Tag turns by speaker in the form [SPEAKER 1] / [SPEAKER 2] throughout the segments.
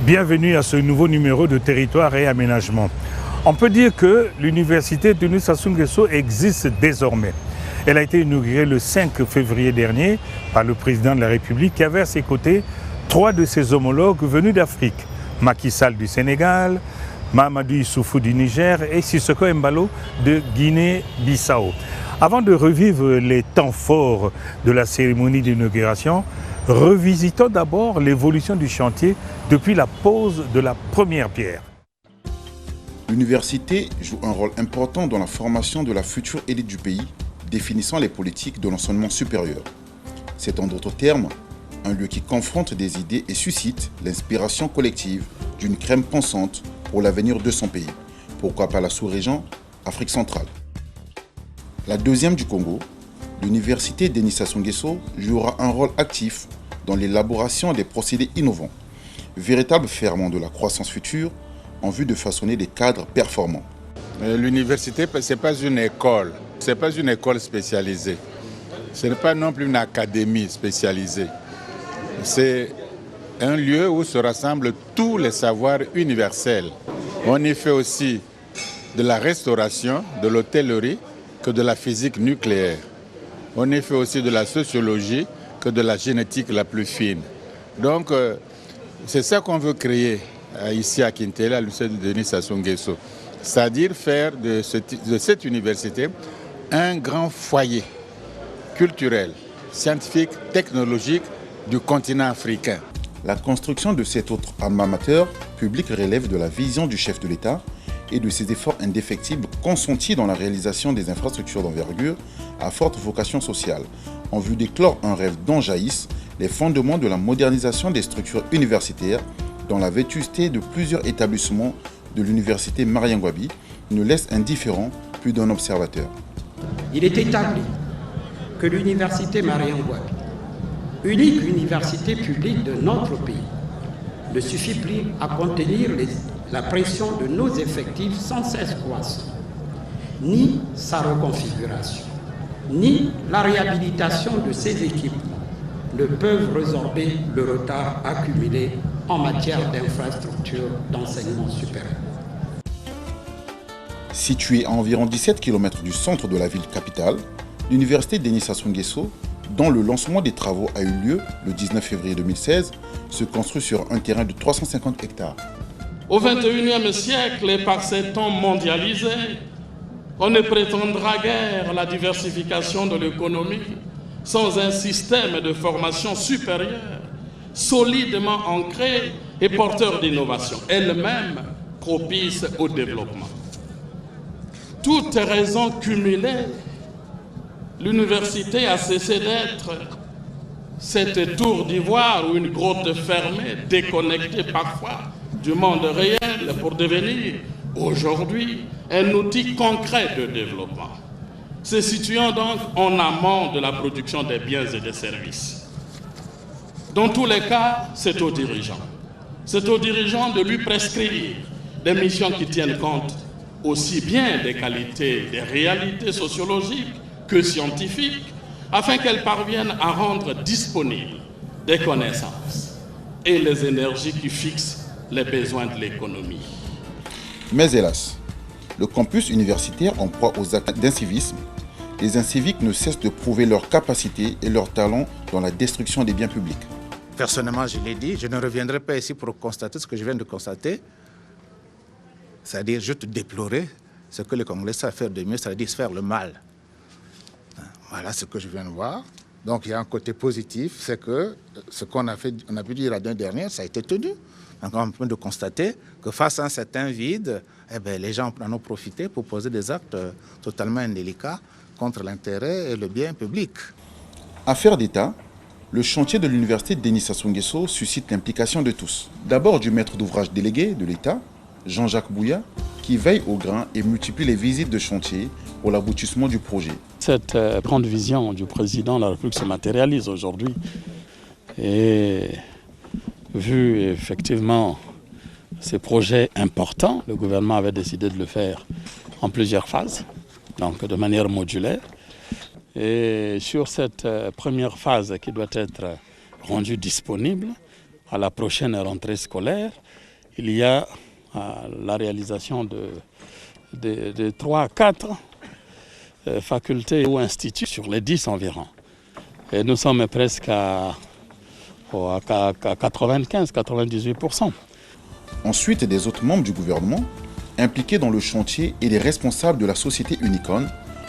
[SPEAKER 1] Bienvenue à ce nouveau numéro de Territoire et Aménagement. On peut dire que l'université Denis Sassou Nguesso existe désormais. Elle a été inaugurée le 5 février dernier par le président de la République qui avait à ses côtés 3 de ses homologues venus d'Afrique. Macky Sall du Sénégal, Mahamadou Issoufou du Niger et Sissoko Embalo de Guinée-Bissau. Avant de revivre les temps forts de la cérémonie d'inauguration, revisitons d'abord l'évolution du chantier depuis la pose de la première pierre.
[SPEAKER 2] L'université joue un rôle important dans la formation de la future élite du pays, définissant les politiques de l'enseignement supérieur. C'est en d'autres termes un lieu qui confronte des idées et suscite l'inspiration collective d'une crème pensante pour l'avenir de son pays. Pourquoi pas la sous-région Afrique centrale. La deuxième du Congo, l'université Denis Sassou Nguesso jouera un rôle actif dans l'élaboration des procédés innovants, véritable ferment de la croissance future en vue de façonner des cadres performants.
[SPEAKER 3] L'université, ce n'est pas une école, ce n'est pas une école spécialisée, ce n'est pas non plus une académie spécialisée. C'est un lieu où se rassemblent tous les savoirs universels. On y fait aussi de la restauration, de l'hôtellerie, que de la physique nucléaire. On y fait aussi de la sociologie, que de la génétique la plus fine. Donc, c'est ça qu'on veut créer ici à Kintele, à l'université de Denis Sassou Nguesso. C'est-à-dire faire de cette université un grand foyer culturel, scientifique, technologique du continent africain.
[SPEAKER 2] La construction de cet autre alma mater public relève de la vision du chef de l'État et de ses efforts indéfectibles consentis dans la réalisation des infrastructures d'envergure à forte vocation sociale, en vue d'éclore un rêve dont jaillissent les fondements de la modernisation des structures universitaires dont la vétusté de plusieurs établissements de l'université Marien Ngouabi ne laisse indifférent plus d'un observateur.
[SPEAKER 4] Il est établi que l'université Marien Ngouabi, unique université publique de notre pays, ne suffit plus à contenir la pression de nos effectifs sans cesse croissants, ni sa reconfiguration, ni la réhabilitation de ses équipements ne peuvent résorber le retard accumulé en matière d'infrastructures d'enseignement supérieur.
[SPEAKER 2] Située à environ 17 km du centre de la ville capitale, l'université Denis Sassou Nguesso, dont le lancement des travaux a eu lieu le 19 février 2016, se construit sur un terrain de 350 hectares.
[SPEAKER 5] Au XXIe siècle et par ces temps mondialisés, on ne prétendra guère la diversification de l'économie sans un système de formation supérieure, solidement ancré et porteur d'innovation, elle-même propice au développement. Toutes raisons cumulées, l'université a cessé d'être cette tour d'ivoire ou une grotte fermée, déconnectée parfois du monde réel, pour devenir aujourd'hui un outil concret de développement, se situant donc en amont de la production des biens et des services. Dans tous les cas, c'est aux dirigeants. C'est aux dirigeants de lui prescrire des missions qui tiennent compte aussi bien des qualités, des réalités sociologiques que scientifiques, afin qu'elles parviennent à rendre disponibles des connaissances et les énergies qui fixent les besoins de l'économie.
[SPEAKER 2] Mais hélas, le campus universitaire en proie aux actes d'incivisme, les inciviques ne cessent de prouver leur capacité et leur talent dans la destruction des biens publics.
[SPEAKER 6] Personnellement, je l'ai dit, je ne reviendrai pas ici pour constater ce que je viens de constater, c'est-à-dire juste déplorer ce que les Congolais savent faire de mieux, c'est-à-dire faire le mal. Voilà ce que je viens de voir. Donc il y a un côté positif, c'est que ce qu'on a fait, on a pu dire l'année dernière, ça a été tenu. Donc on peut de constater que face à un certain vide, les gens en ont profité pour poser des actes totalement indélicats contre l'intérêt et le bien public.
[SPEAKER 2] Affaire d'État, le chantier de l'université Denis Sassou Nguesso suscite l'implication de tous. D'abord du maître d'ouvrage délégué de l'État, Jean-Jacques Bouya, qui veille au grain et multiplie les visites de chantier pour l'aboutissement du projet.
[SPEAKER 7] Cette grande vision du président de la République se matérialise aujourd'hui. Et vu effectivement ces projets importants, le gouvernement avait décidé de le faire en plusieurs phases, donc de manière modulaire. Et sur cette première phase qui doit être rendue disponible, à la prochaine rentrée scolaire, il y a la réalisation de 3 à 4 facultés ou instituts sur les 10 environ. Et nous sommes presque à 95-98%.
[SPEAKER 2] Ensuite, des autres membres du gouvernement impliqués dans le chantier et les responsables de la société Unicon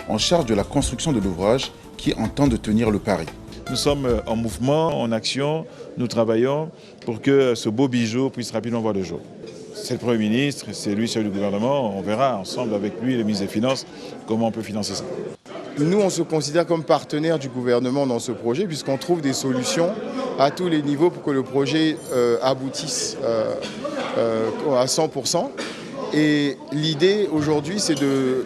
[SPEAKER 2] en charge de la construction de l'ouvrage qui entendent tenir le pari.
[SPEAKER 8] Nous sommes en mouvement, en action, nous travaillons pour que ce beau bijou puisse rapidement voir le jour. C'est le Premier ministre, c'est lui, chef du gouvernement, on verra ensemble avec lui, le ministre des Finances, comment on peut financer ça.
[SPEAKER 9] Nous, on se considère comme partenaire du gouvernement dans ce projet puisqu'on trouve des solutions à tous les niveaux pour que le projet aboutisse à 100%. Et l'idée aujourd'hui, c'est de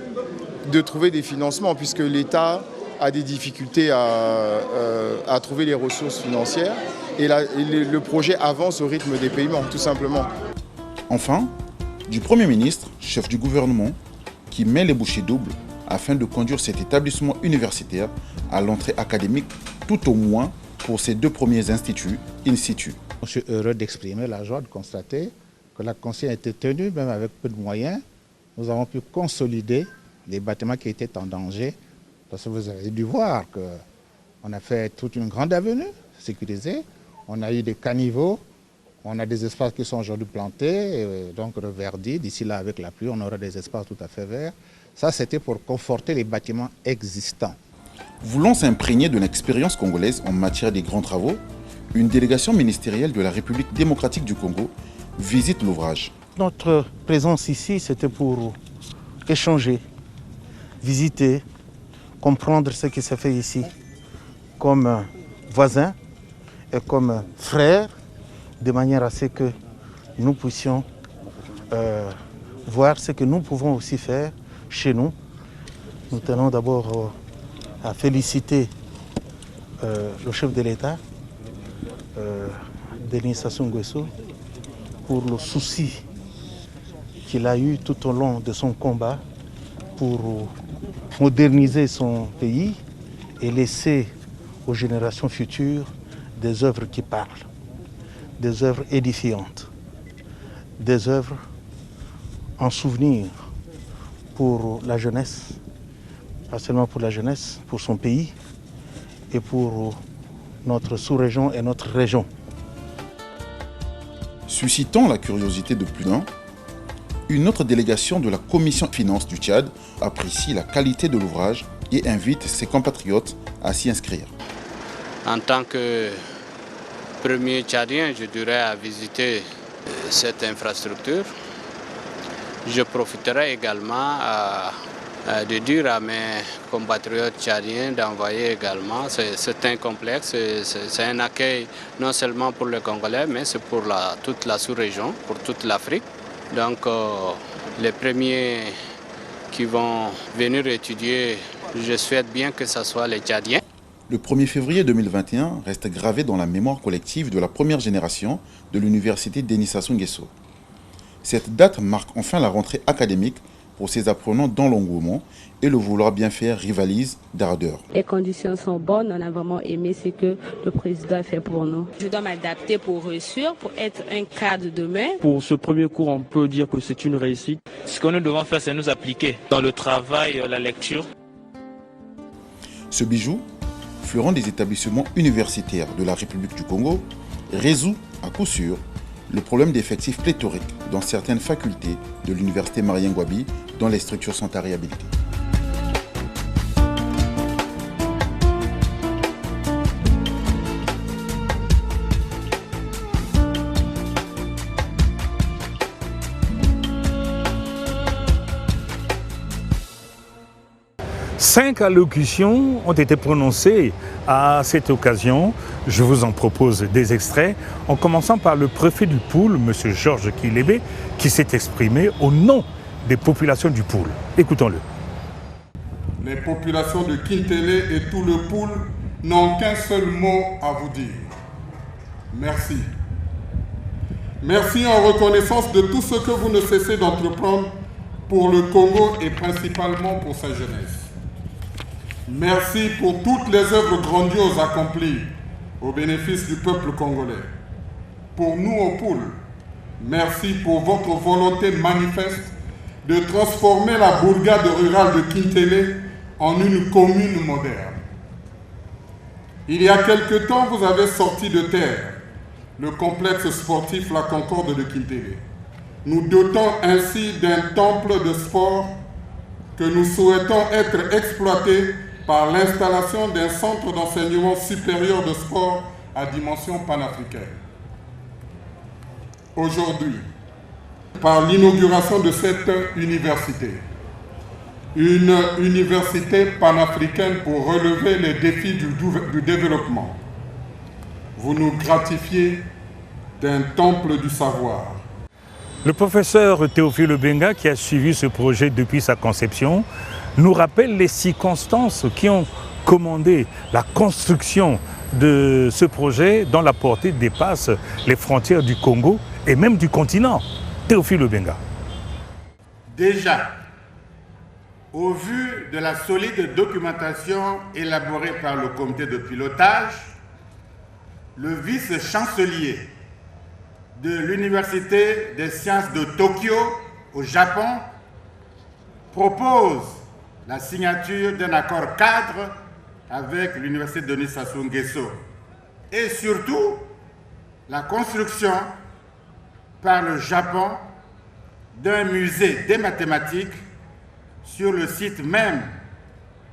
[SPEAKER 9] trouver des financements puisque l'État a des difficultés à trouver les ressources financières et le projet avance au rythme des paiements, tout simplement.
[SPEAKER 2] Enfin, du Premier ministre, chef du gouvernement, qui met les bouchées doubles afin de conduire cet établissement universitaire à l'entrée académique, tout au moins pour ces 2 premiers instituts in situ.
[SPEAKER 6] Je suis heureux d'exprimer la joie de constater que la consigne a été tenue, même avec peu de moyens. Nous avons pu consolider les bâtiments qui étaient en danger. Parce que vous avez dû voir qu'on a fait toute une grande avenue sécurisée. On a eu des caniveaux, on a des espaces qui sont aujourd'hui plantés, et donc reverdis. D'ici là, avec la pluie, on aura des espaces tout à fait verts. Ça, c'était pour conforter les bâtiments existants.
[SPEAKER 2] Voulant s'imprégner de l'expérience congolaise en matière des grands travaux, une délégation ministérielle de la République démocratique du Congo visite l'ouvrage.
[SPEAKER 10] Notre présence ici, c'était pour échanger, visiter, comprendre ce qui se fait ici comme voisins et comme frères, de manière à ce que nous puissions voir ce que nous pouvons aussi faire chez nous. Nous tenons d'abord à féliciter le chef de l'État, Denis Sassou Nguesso, pour le souci qu'il a eu tout au long de son combat pour moderniser son pays et laisser aux générations futures des œuvres qui parlent, des œuvres édifiantes, des œuvres en souvenir pour la jeunesse, pas seulement pour la jeunesse, pour son pays et pour notre sous-région et notre région.
[SPEAKER 2] Suscitant la curiosité de plus d'un, une autre délégation de la Commission Finances du Tchad apprécie la qualité de l'ouvrage et invite ses compatriotes à s'y inscrire.
[SPEAKER 11] En tant que premier Tchadien, je dirais à visiter cette infrastructure. Je profiterai également de dire à mes compatriotes tchadiens d'envoyer également. C'est un complexe, c'est un accueil non seulement pour les Congolais, mais c'est pour toute la sous-région, pour toute l'Afrique. Donc les premiers qui vont venir étudier, je souhaite bien que ce soit les Tchadiens.
[SPEAKER 2] Le 1er février 2021 reste gravé dans la mémoire collective de la première génération de l'université Denis Sassou Nguesso. Cette date marque enfin la rentrée académique pour ces apprenants dans l'engouement et le vouloir bien faire rivalise d'ardeur.
[SPEAKER 12] Les conditions sont bonnes, on a vraiment aimé ce que le président a fait pour nous. Je dois m'adapter pour réussir, pour être un cadre demain.
[SPEAKER 13] Pour ce premier cours, on peut dire que c'est une réussite. Ce que nous devons faire, c'est nous appliquer dans le travail, la lecture.
[SPEAKER 2] Ce bijou, fleuron des établissements universitaires de la République du Congo, résout à coup sûr le problème d'effectifs pléthoriques dans certaines facultés de l'université Marien Ngouabi dont les structures sont à réhabiliter.
[SPEAKER 1] Cinq allocutions ont été prononcées à cette occasion. Je vous en propose des extraits, en commençant par le préfet du Poul, M. Georges Kilébé, qui s'est exprimé au nom des populations du Poul. Écoutons-le.
[SPEAKER 14] Les populations de Kintélé et tout le Poul n'ont qu'un seul mot à vous dire. Merci. Merci en reconnaissance de tout ce que vous ne cessez d'entreprendre pour le Congo et principalement pour sa jeunesse. Merci pour toutes les œuvres grandioses accomplies au bénéfice du peuple congolais. pour nous aux poules. Merci pour votre volonté manifeste de transformer la bourgade rurale de Kintélé en une commune moderne. Il y a quelque temps, vous avez sorti de terre le complexe sportif La Concorde de Kintélé, nous dotant ainsi d'un temple de sport que nous souhaitons être exploité par l'installation d'un centre d'enseignement supérieur de sport à dimension panafricaine. Aujourd'hui, par l'inauguration de cette université, une université panafricaine pour relever les défis du développement, vous nous gratifiez d'un temple du savoir.
[SPEAKER 1] Le professeur Théophile Obenga, qui a suivi ce projet depuis sa conception, nous rappelle les circonstances qui ont commandé la construction de ce projet dont la portée dépasse les frontières du Congo et même du continent. Théophile Obenga.
[SPEAKER 15] Déjà, au vu de la solide documentation élaborée par le comité de pilotage, le vice-chancelier de l'Université des sciences de Tokyo au Japon propose la signature d'un accord cadre avec l'Université Denis Sassou Nguesso et surtout la construction par le Japon d'un musée des mathématiques sur le site même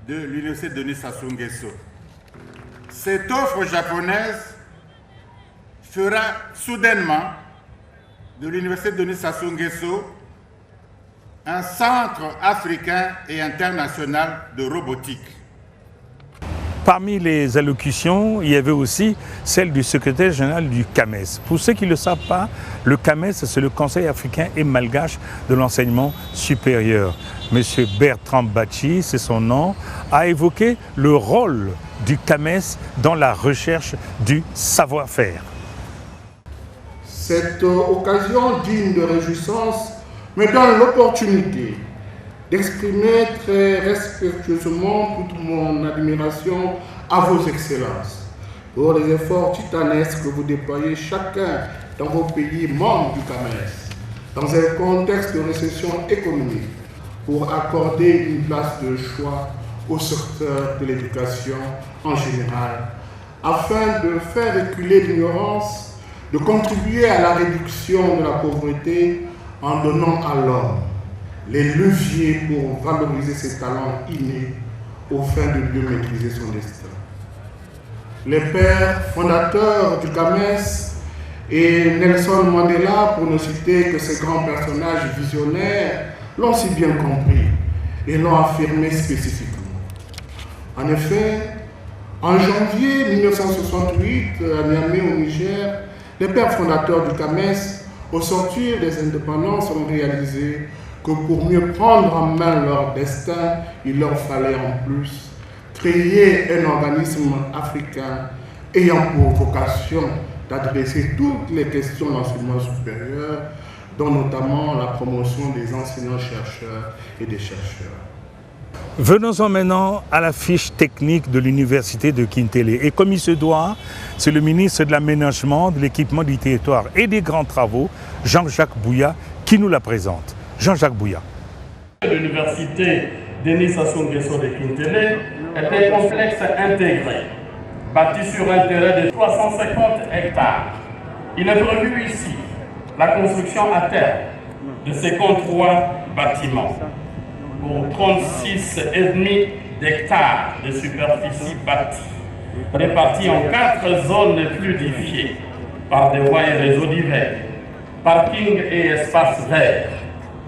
[SPEAKER 15] de l'Université Denis Sassou Nguesso. Cette offre japonaise fera soudainement de l'Université Denis Sassou Nguesso un centre africain et international de robotique.
[SPEAKER 1] Parmi les allocutions, il y avait aussi celle du secrétaire général du CAMES. Pour ceux qui ne le savent pas, le CAMES, c'est le Conseil africain et malgache de l'enseignement supérieur. Monsieur Bertrand Bachi, c'est son nom, a évoqué le rôle du CAMES dans la recherche du savoir-faire.
[SPEAKER 16] Cette occasion digne de réjouissance me donne l'opportunité d'exprimer très respectueusement toute mon admiration à vos excellences pour les efforts titanesques que vous déployez chacun dans vos pays membres du CAMES, dans un contexte de récession économique, pour accorder une place de choix au secteur de l'éducation en général, afin de faire reculer l'ignorance, de contribuer à la réduction de la pauvreté en donnant à l'homme les leviers pour valoriser ses talents innés au fin de mieux maîtriser son destin. Les pères fondateurs du CAMES et Nelson Mandela, pour ne citer que ces grands personnages visionnaires, l'ont si bien compris et l'ont affirmé spécifiquement. En effet, en janvier 1968, à Niamey au Niger, les pères fondateurs du CAMES, au sortir des indépendances, ont réalisé que pour mieux prendre en main leur destin, il leur fallait en plus créer un organisme africain ayant pour vocation d'adresser toutes les questions d'enseignement supérieur, dont notamment la promotion des enseignants-chercheurs et des chercheurs.
[SPEAKER 1] Venons-en maintenant à la fiche technique de l'université de Kintélé. Et comme il se doit, c'est le ministre de l'Aménagement, de l'Équipement du Territoire et des Grands Travaux, Jean-Jacques Bouya, qui nous la présente. Jean-Jacques Bouya.
[SPEAKER 5] L'université Denis Sassou Nguesso de Kintélé est un complexe intégré, bâti sur un terrain de 350 hectares. Il est prévu ici la construction à terre de 53 bâtiments pour 36,5 d'hectares de superficie bâtie, répartis en 4 zones fluidifiées par des voies et réseaux divers, parking et espaces verts,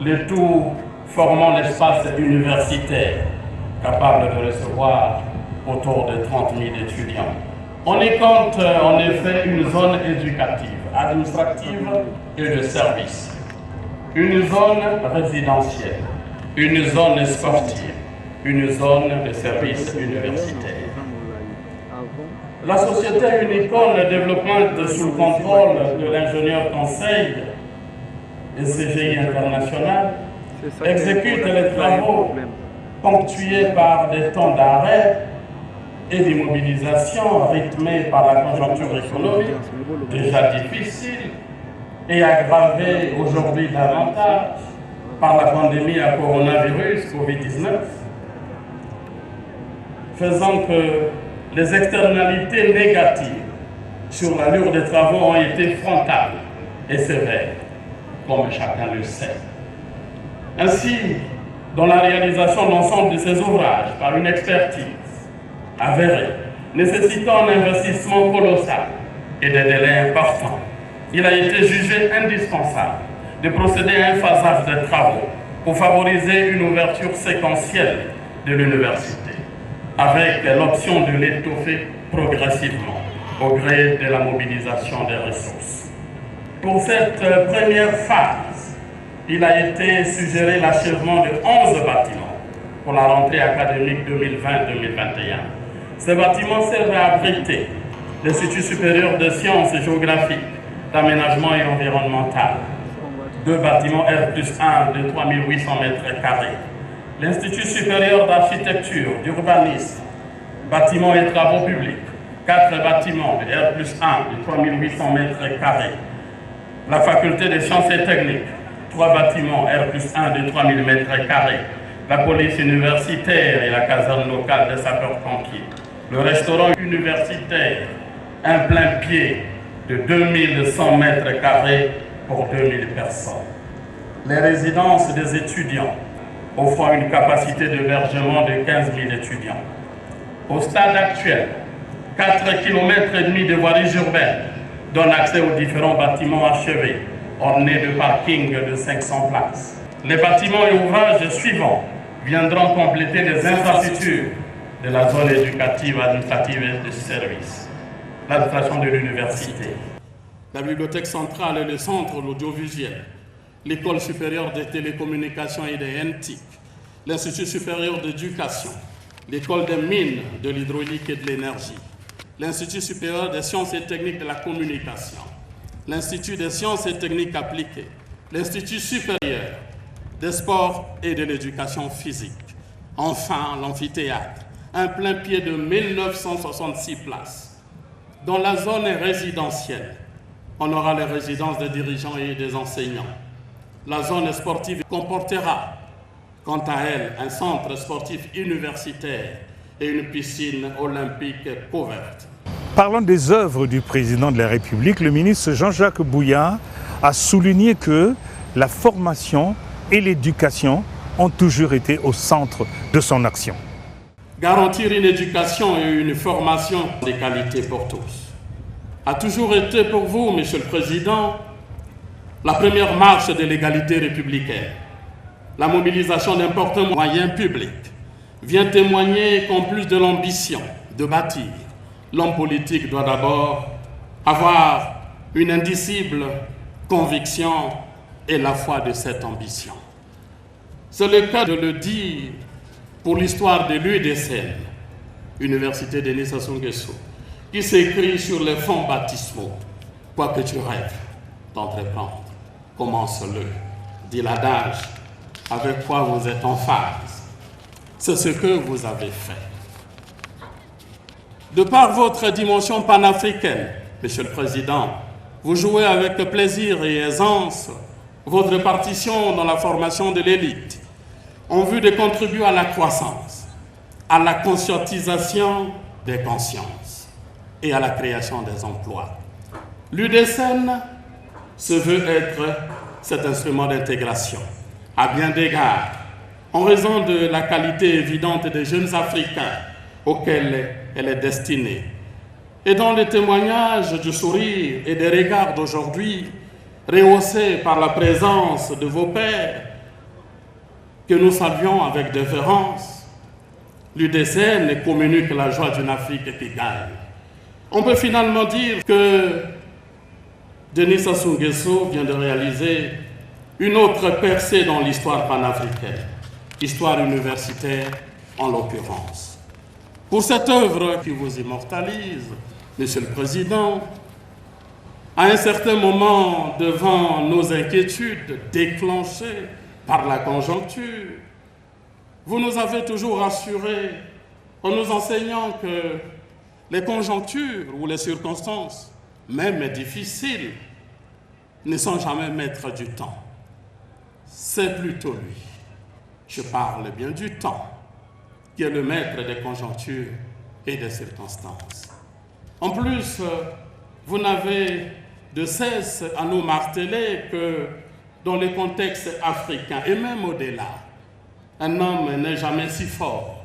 [SPEAKER 5] le tout formant l'espace universitaire capable de recevoir autour de 30 000 étudiants. On y compte en effet une zone éducative, administrative et de service, une zone résidentielle, une zone sportive, une zone de service universitaire. La société Unicon Développement sous le contrôle de l'ingénieur conseil et CGI International exécute les travaux ponctués par des temps d'arrêt et d'immobilisation rythmée par la conjoncture économique, déjà difficile, et aggravée aujourd'hui davantage par la pandémie à coronavirus, Covid-19, faisant que les externalités négatives sur l'allure des travaux ont été frontales et sévères, comme chacun le sait. Ainsi, dans la réalisation de l'ensemble de ces ouvrages par une expertise avérée, nécessitant un investissement colossal et des délais importants, il a été jugé indispensable de procéder à un phasage des travaux pour favoriser une ouverture séquentielle de l'université, avec l'option de l'étoffer progressivement au gré de la mobilisation des ressources. Pour cette première phase, il a été suggéré l'achèvement de 11 bâtiments pour la rentrée académique 2020-2021. Ces bâtiments servent à abriter l'Institut supérieur de sciences et géographiques, d'aménagement et environnemental, 2 bâtiments R+1 de 3800 m², l'Institut supérieur d'architecture, d'urbanisme, bâtiments et travaux publics, 4 bâtiments de R+1 de 3800 m², la faculté des sciences et techniques, 3 bâtiments R+1 de 3000 m², la police universitaire et la caserne locale des sapeurs-pompiers, le restaurant universitaire, un plein pied de 2100 m² pour 2000 personnes. Les résidences des étudiants, offrant une capacité d'hébergement de 15 000 étudiants. Au stade actuel, 4,5 km de voiries urbaines donnent accès aux différents bâtiments achevés, ornés de parkings de 500 places. Les bâtiments et ouvrages suivants viendront compléter les infrastructures de la zone éducative, administrative et de services. L'administration de l'université, la bibliothèque centrale et le centre de l'audiovisuel, l'école supérieure des télécommunications et des NTIC, l'Institut supérieur d'éducation, l'école des mines, de l'hydraulique et de l'énergie, l'Institut supérieur des sciences et techniques de la communication, l'Institut des sciences et techniques appliquées, l'Institut supérieur des sports et de l'éducation physique, enfin l'amphithéâtre, un plein pied de 1966 places. Dans la zone résidentielle, on aura les résidences des dirigeants et des enseignants. La zone sportive comportera, quant à elle, un centre sportif universitaire et une piscine olympique couverte.
[SPEAKER 1] Parlant des œuvres du président de la République, le ministre Jean-Jacques Bouillard a souligné que la formation et l'éducation ont toujours été au centre de son action.
[SPEAKER 5] Garantir une éducation et une formation de qualité pour tous a toujours été pour vous, Monsieur le Président, la première marche de l'égalité républicaine. La mobilisation d'importants moyens publics vient témoigner qu'en plus de l'ambition de bâtir, l'homme politique doit d'abord avoir une indicible conviction et la foi de cette ambition. C'est le cas de le dire pour l'histoire de l'UDSN, Université Denis Sassou Nguesso, qui s'écrit sur les fonds baptismaux. Quoi que tu rêves d'entreprendre, commence-le, dit l'adage, avec quoi vous êtes en phase. C'est ce que vous avez fait. De par votre dimension panafricaine, Monsieur le Président, vous jouez avec plaisir et aisance votre partition dans la formation de l'élite, en vue de contribuer à la croissance, à la conscientisation des consciences et à la création des emplois. L'UDSN se veut être cet instrument d'intégration, à bien d'égards, en raison de la qualité évidente des jeunes Africains auxquels elle est destinée. Et dans les témoignages du sourire et des regards d'aujourd'hui, rehaussés par la présence de vos pairs, que nous saluons avec déférence, l'UDSN communique la joie d'une Afrique qui gagne. On peut finalement dire que Denis Sassou Nguesso vient de réaliser une autre percée dans l'histoire panafricaine, histoire universitaire en l'occurrence. Pour cette œuvre qui vous immortalise, Monsieur le Président, à un certain moment, devant nos inquiétudes déclenchées par la conjoncture, vous nous avez toujours assuré en nous enseignant que les conjonctures ou les circonstances, même difficiles, ne sont jamais maîtres du temps. C'est plutôt lui, je parle bien du temps, qui est le maître des conjonctures et des circonstances. En plus, vous n'avez de cesse à nous marteler que dans les contextes africains et même au-delà, un homme n'est jamais si fort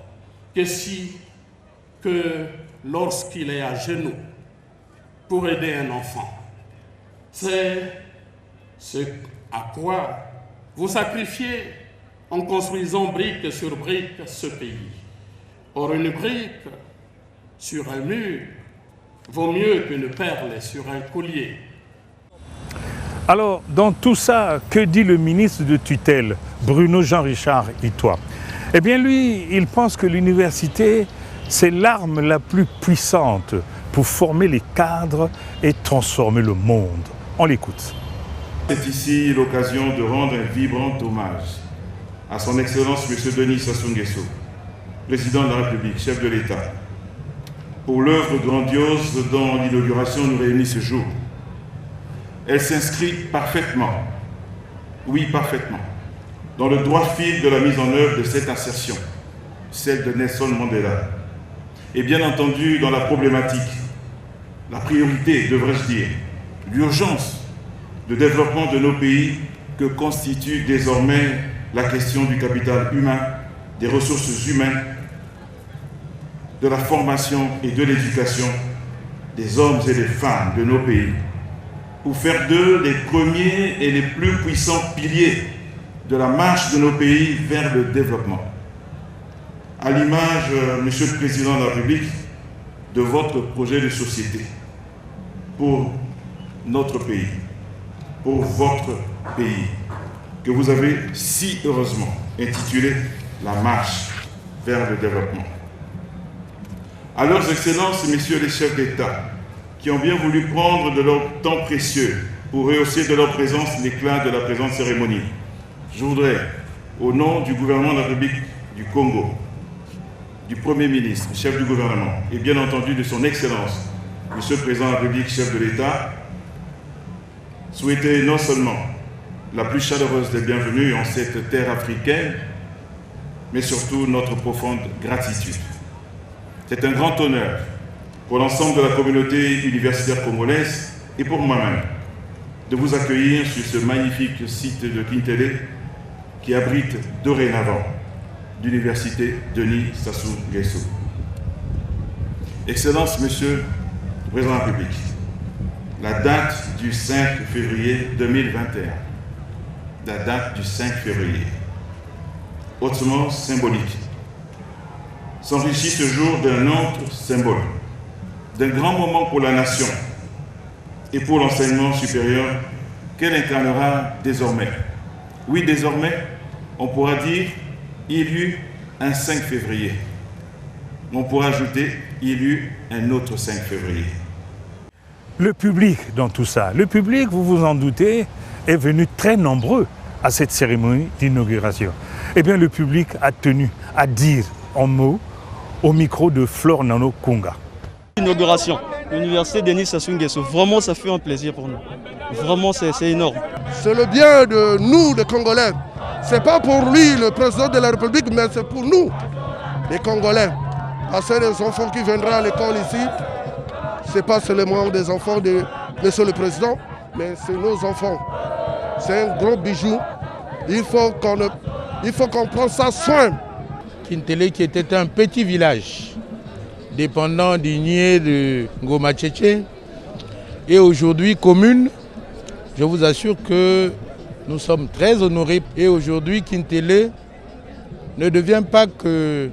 [SPEAKER 5] que lorsqu'il est à genoux pour aider un enfant. C'est ce à quoi vous sacrifiez en construisant brique sur brique ce pays. Or, une brique sur un mur vaut mieux qu'une perle sur un collier.
[SPEAKER 1] Alors, dans tout ça, que dit le ministre de tutelle, Bruno Jean-Richard Itoie? Eh bien, lui, il pense que l'université, c'est l'arme la plus puissante pour former les cadres et transformer le monde. On l'écoute.
[SPEAKER 8] C'est ici l'occasion de rendre un vibrant hommage à son Excellence M. Denis Sassou Nguesso, président de la République, chef de l'État, pour l'œuvre grandiose dont l'inauguration nous réunit ce jour. Elle s'inscrit parfaitement, oui parfaitement, dans le droit fil de la mise en œuvre de cette assertion, celle de Nelson Mandela, et bien entendu dans la problématique, la priorité, devrais-je dire, l'urgence de développement de nos pays que constitue désormais la question du capital humain, des ressources humaines, de la formation et de l'éducation des hommes et des femmes de nos pays, pour faire d'eux les premiers et les plus puissants piliers de la marche de nos pays vers le développement. À l'image, Monsieur le Président de la République, de votre projet de société pour notre pays, pour votre pays, que vous avez si heureusement intitulé « La marche vers le développement ». À leurs excellences, messieurs les chefs d'État, qui ont bien voulu prendre de leur temps précieux pour rehausser de leur présence l'éclat de la présente cérémonie, je voudrais, au nom du gouvernement de la République du Congo, du Premier ministre, chef du gouvernement, et bien entendu de son Excellence, Monsieur le Président de la République, chef de l'État, souhaiter non seulement la plus chaleureuse des bienvenues en cette terre africaine, mais surtout notre profonde gratitude. C'est un grand honneur pour l'ensemble de la communauté universitaire congolaise et pour moi-même de vous accueillir sur ce magnifique site de Kintélé qui abrite dorénavant l'université Denis Sassou Nguesso. Excellence, Monsieur le Président de la République, la date du 5 février 2021, la date du 5 février, hautement symbolique, s'enrichit ce jour d'un autre symbole, d'un grand moment pour la nation et pour l'enseignement supérieur qu'elle incarnera désormais. Oui, désormais, on pourra dire il y eut un 5 février. On pourra ajouter il y eut un autre 5 février.
[SPEAKER 1] Le public dans tout ça, le public, vous vous en doutez, est venu très nombreux à cette cérémonie d'inauguration. Eh bien, le public a tenu à dire en mots au micro de Flore Nano Kunga.
[SPEAKER 17] Inauguration, l'université Denis Sassou Nguesso, vraiment ça fait un plaisir pour nous. Vraiment c'est énorme.
[SPEAKER 18] C'est le bien de nous, les Congolais. C'est pas pour lui, le président de la République, mais c'est pour nous, les Congolais. Parce que les enfants qui viendront à l'école ici, c'est pas seulement des enfants de Monsieur le Président, mais c'est nos enfants. C'est un gros bijou. Il faut qu'on prenne ça soin.
[SPEAKER 19] Kintélé qui était un petit village dépendant du Nié de Ngoma Tchétché et aujourd'hui commune, je vous assure que nous sommes très honorés. Et aujourd'hui, Kintélé ne devient pas que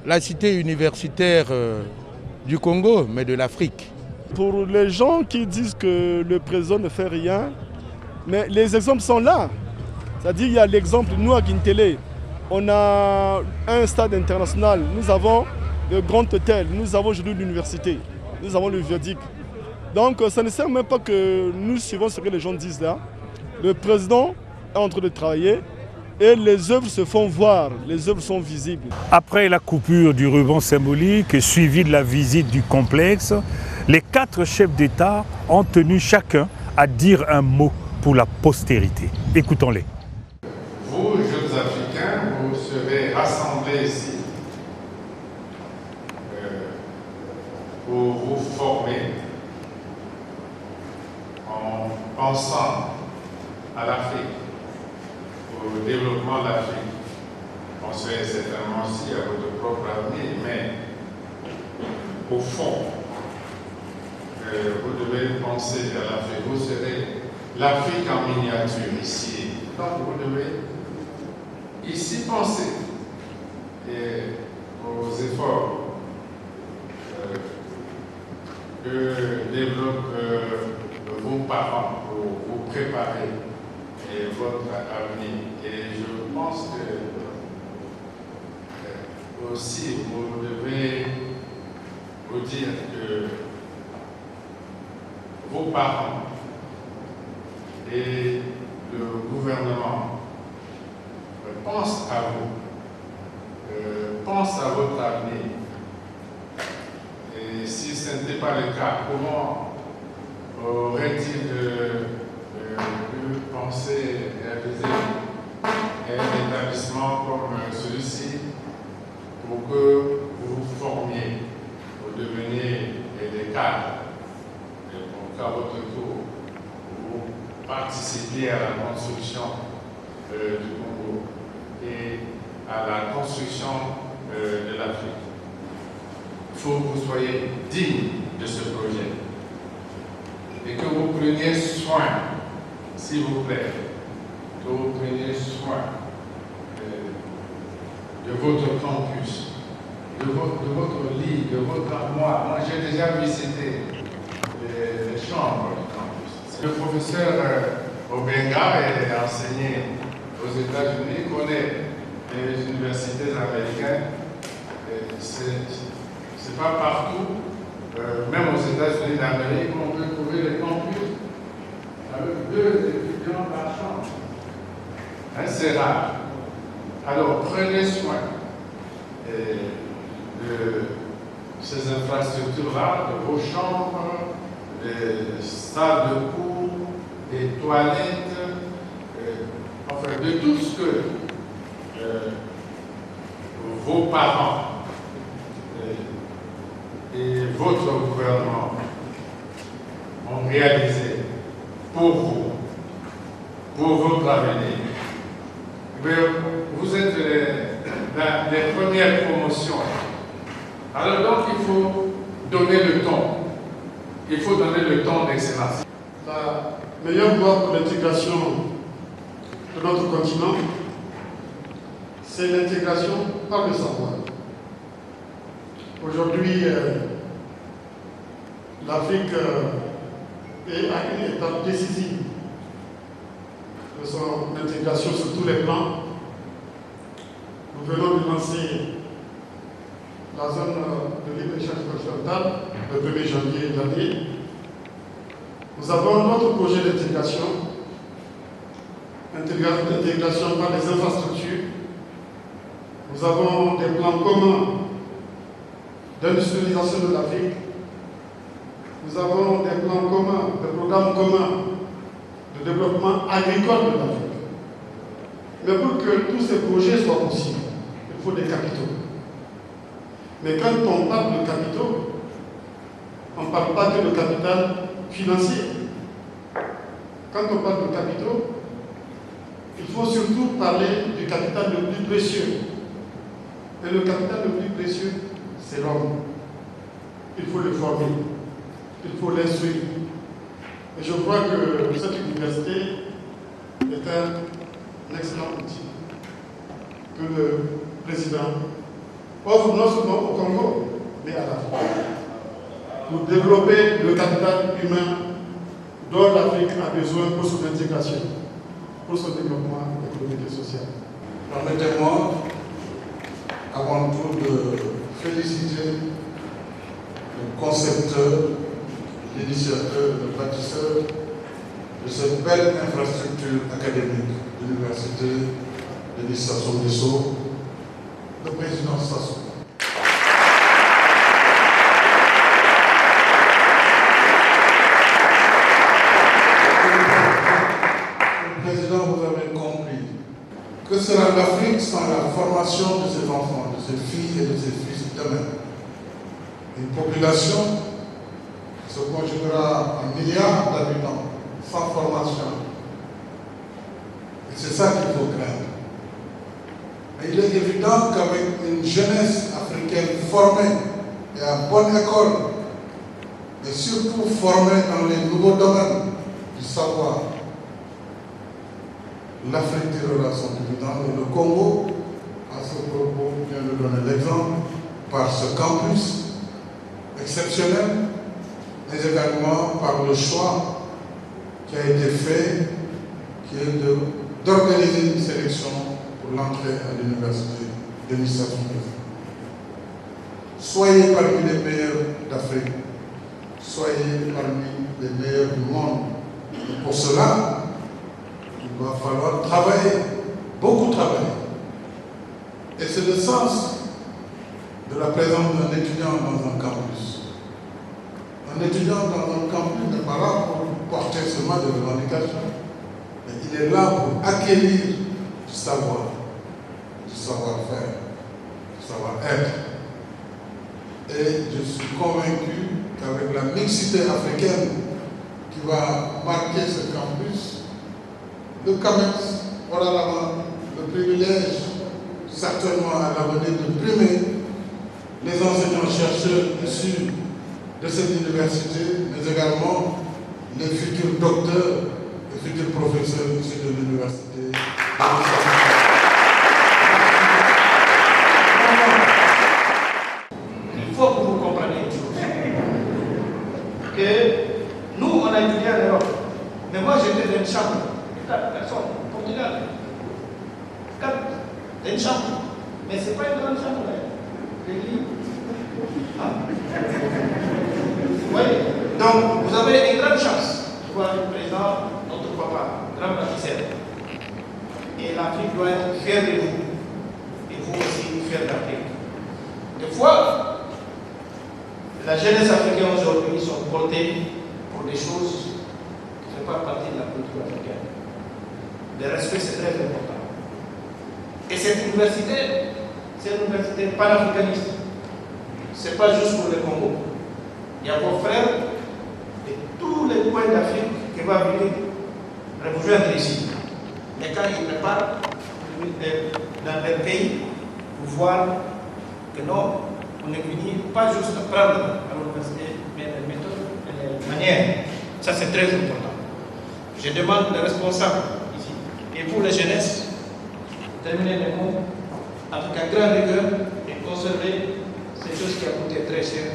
[SPEAKER 19] la cité universitaire du Congo, mais de l'Afrique.
[SPEAKER 20] Pour les gens qui disent que le président ne fait rien, mais les exemples sont là. C'est-à-dire, il y a l'exemple, nous à Kintélé, on a un stade international, nous avons le Grand Hôtel, nous avons aujourd'hui l'université, nous avons le viaduc. Donc ça ne sert même pas que nous suivons ce que les gens disent là. Le président est en train de travailler et les œuvres se font voir, les œuvres sont visibles.
[SPEAKER 1] Après la coupure du ruban symbolique suivie de la visite du complexe, les 4 chefs d'État ont tenu chacun à dire un mot pour la postérité. Écoutons-les.
[SPEAKER 21] Vous, jeunes Africains, vous serez rassemblés ici pour vous former en pensant à l'Afrique, au développement de l'Afrique. Pensez certainement aussi à votre propre avenir, mais au fond, vous devez penser à l'Afrique. Vous serez l'Afrique en miniature ici. Donc vous devez ici penser aux efforts que développent vos parents pour vous préparer votre avenir. Et je pense que aussi vous devez vous dire que vos parents et le gouvernement pensent à vous, pensent à votre avenir. Et si ce n'était pas le cas, comment aurait-il pu penser et réaliser un établissement comme celui-ci pour que vous vous formiez, pour devenir des cadres, et pour qu'à votre tour, vous participiez à la construction du Congo et à la construction de l'Afrique. Il faut que vous soyez digne de ce projet et que vous preniez soin, s'il vous plaît, que vous preniez soin de votre campus, de votre lit, de votre armoire. Moi, j'ai déjà visité les chambres du campus. Le professeur Obenga est enseigné aux États-Unis, connaît les universités américaines. C'est pas partout, même aux États-Unis d'Amérique, on peut trouver les campus avec 2 étudiants par chambre. C'est rare. Alors prenez soin de ces infrastructures-là, de vos chambres, des salles de cours, des toilettes, enfin de tout ce que vos parents et votre gouvernement ont réalisé pour vous, pour votre avenir. Mais vous êtes les premières promotions. Alors donc il faut donner le ton. Il faut donner le ton d'excellence.
[SPEAKER 16] La meilleure voie pour l'intégration de notre continent, c'est l'intégration par le savoir. Aujourd'hui, l'Afrique est à une étape décisive de son intégration sur tous les plans. Nous venons de lancer la zone de libre-échange continental le 1er janvier dernier. Nous avons notre projet d'intégration, intégration par les infrastructures. Nous avons des plans communs d'industrialisation de l'Afrique. Nous avons des plans communs, des programmes communs de développement agricole de l'Afrique. Mais pour que tous ces projets soient possibles, il faut des capitaux. Mais quand on parle de capitaux, on ne parle pas que de capital financier. Quand on parle de capitaux, il faut surtout parler du capital le plus précieux. Et le capital le plus précieux, c'est l'homme. Il faut le former, il faut l'instruire. Et je crois que cette université est un excellent outil que le président offre non seulement au Congo, mais à l'Afrique, pour développer le capital humain dont l'Afrique a besoin pour son intégration, pour son développement économique et social.
[SPEAKER 21] Permettez-moi, avant tout, de féliciter le concepteur, l'initiateur, le bâtisseur de cette belle infrastructure académique, l'Université
[SPEAKER 16] Denis Sassou Nguesso, le président Sassou. Le président, vous avez compris que sera l'Afrique sans la formation de ses enfants, de ses filles et de ses fils demain. Une population qui se conjuguera en milliards d'habitants sans formation. Et c'est ça qu'il faut craindre. Mais il est évident qu'avec une jeunesse africaine formée et à bonne école, et surtout formée dans les nouveaux domaines du savoir, l'Afrique tirera son dividende. Et le Congo, à ce propos, vient de donner l'exemple par ce campus exceptionnel, mais également par le choix qui a été fait, qui est d'organiser une sélection pour l'entrée à l'université Denis Sassou Nguesso. Soyez parmi les meilleurs d'Afrique, soyez parmi les meilleurs du monde. Et pour cela, il va falloir travailler, beaucoup travailler. Et c'est le sens de la présence d'un étudiant dans un campus. Un étudiant dans un campus n'est pas là pour porter seulement des revendications, mais il est là pour acquérir du savoir, du savoir-faire, du savoir-être. Et je suis convaincu qu'avec la mixité africaine qui va marquer ce campus, le CAMEX aura le privilège, certainement à l'avenir, de primer les enseignants-chercheurs issus de cette université, mais également les futurs docteurs et futurs professeurs issus de l'université.
[SPEAKER 3] Il faut que vous compreniez une chose, que nous, on a étudié en Europe, mais moi j'étais dans une chambre, 4 personnes, au Portugal, 4 dans une chambre, mais ce n'est pas une grande chambre, les lits. Vous voyez? Donc, vous avez une grande chance de voir le président, notre papa, grand bâtisseur. Et l'Afrique doit être fière de vous. Et vous aussi, fiers d'Afrique. Des fois, la jeunesse africaine aujourd'hui sont portées pour des choses qui ne font pas partie de la culture africaine. Le respect, c'est très important. Et cette université, c'est une université panafricaniste. Ce n'est pas juste pour le Congo. Il y a vos frères de tous les coins d'Afrique qui vont venir rejoindre ici. Mais quand ils préparent dans leur pays, pour voir que non, on est venu pas juste apprendre à l'université, mais les méthodes et les manières. Ça, c'est très important. Je demande les responsables ici, et pour la jeunesse, terminer les mots avec un grand rigueur et conserver ces choses qui ont coûté très cher.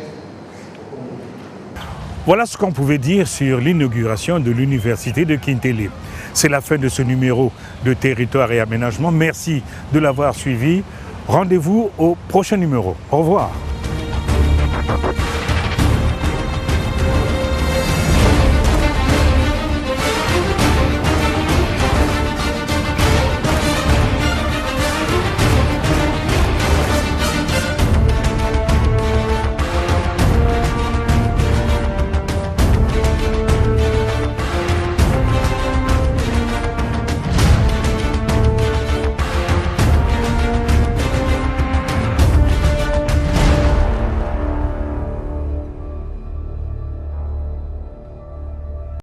[SPEAKER 1] Voilà ce qu'on pouvait dire sur l'inauguration de l'université de Kintélé. C'est la fin de ce numéro de Territoire et Aménagement. Merci de l'avoir suivi. Rendez-vous au prochain numéro. Au revoir.